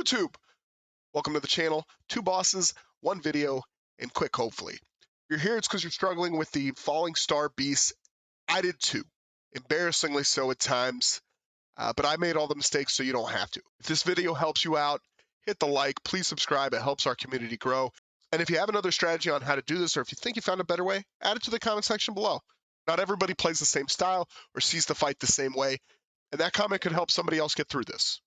YouTube! Welcome to the channel. 2 bosses, 1 video, and quick hopefully. If you're here, it's because you're struggling with the Fallingstar beast. I did too. Embarrassingly so at times, but I made all the mistakes so you don't have to. If this video helps you out, hit the like, please subscribe, it helps our community grow. And if you have another strategy on how to do this, or if you think you found a better way, add it to the comment section below. Not everybody plays the same style or sees the fight the same way, and that comment could help somebody else get through this.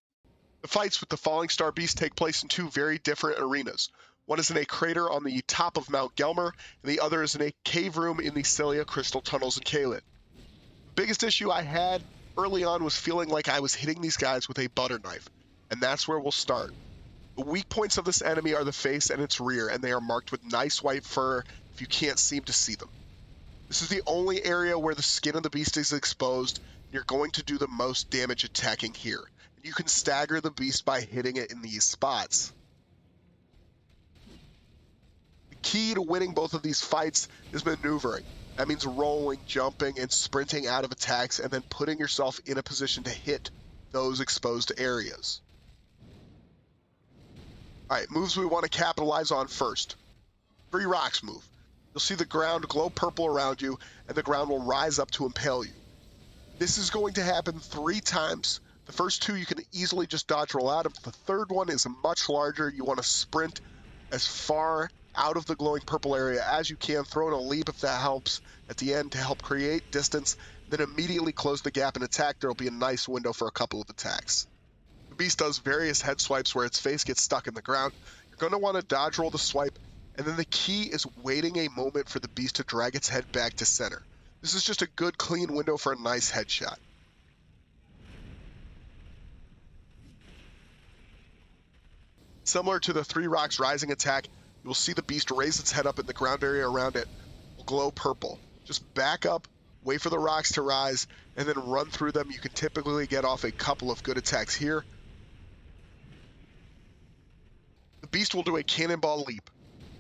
The fights with the Fallingstar beast take place in 2 very different arenas. One is in a crater on the top of Mount Gilmir, and the other is in a cave room in the Syllia crystal tunnels in Caelid. The biggest issue I had early on was feeling like I was hitting these guys with a butter knife, and that's where we'll start. The weak points of this enemy are the face and its rear, and they are marked with nice white fur if you can't seem to see them. This is the only area where the skin of the beast is exposed, and you're going to do the most damage attacking here. You can stagger the beast by hitting it in these spots. The key to winning both of these fights is maneuvering. That means rolling, jumping, and sprinting out of attacks, and then putting yourself in a position to hit those exposed areas. Alright, moves we want to capitalize on first. 3 rocks move. You'll see the ground glow purple around you, and the ground will rise up to impale you. This is going to happen 3 times. The first 2 you can easily just dodge roll out of. The third one is much larger. You want to sprint as far out of the glowing purple area as you can, throw in a leap if that helps at the end to help create distance, then immediately close the gap and attack. There will be a nice window for a couple of attacks. The beast does various head swipes where its face gets stuck in the ground. You're going to want to dodge roll the swipe, and then the key is waiting a moment for the beast to drag its head back to center. This is just a good clean window for a nice headshot. Similar to the 3 rocks rising attack, you will see the beast raise its head up and the ground area around it will glow purple. Just back up, wait for the rocks to rise, and then run through them. You can typically get off a couple of good attacks here. The beast will do a cannonball leap.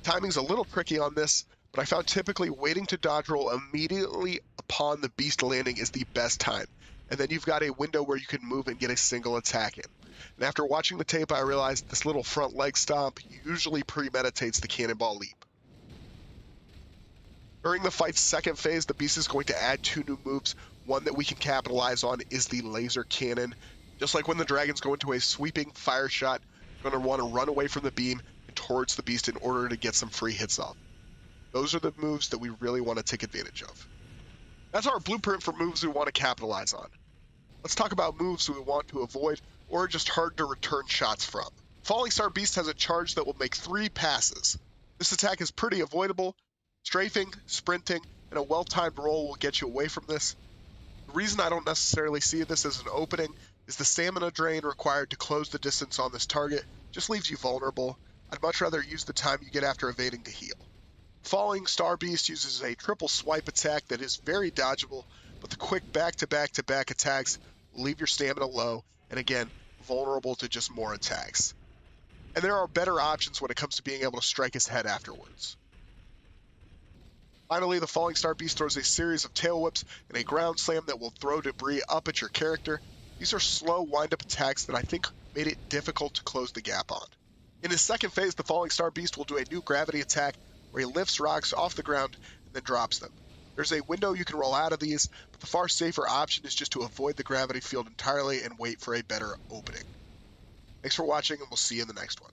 Timing's a little tricky on this, but I found typically waiting to dodge roll immediately upon the beast landing is the best time. And then you've got a window where you can move and get a single attack in. And after watching the tape, I realized this little front leg stomp usually premeditates the cannonball leap. During the fight's second phase, the beast is going to add 2 new moves. One that we can capitalize on is the laser cannon. Just like when the dragons go into a sweeping fire shot, you're going to want to run away from the beam and towards the beast in order to get some free hits off. Those are the moves that we really want to take advantage of. That's our blueprint for moves we want to capitalize on. Let's talk about moves we want to avoid or just hard to return shots from. Fallingstar Beast has a charge that will make 3 passes. This attack is pretty avoidable. Strafing, sprinting, and a well-timed roll will get you away from this. The reason I don't necessarily see this as an opening is the stamina drain required to close the distance on this target just leaves you vulnerable. I'd much rather use the time you get after evading to heal. Fallingstar Beast uses a triple swipe attack that is very dodgeable, but the quick back-to-back-to-back attacks will leave your stamina low, and again, vulnerable to just more attacks. And there are better options when it comes to being able to strike his head afterwards. Finally, the Fallingstar Beast throws a series of tail whips and a ground slam that will throw debris up at your character. These are slow wind-up attacks that I think made it difficult to close the gap on. In his second phase, the Fallingstar Beast will do a new gravity attack where he lifts rocks off the ground and then drops them. There's a window you can roll out of these, but the far safer option is just to avoid the gravity field entirely and wait for a better opening. Thanks for watching, and we'll see you in the next one.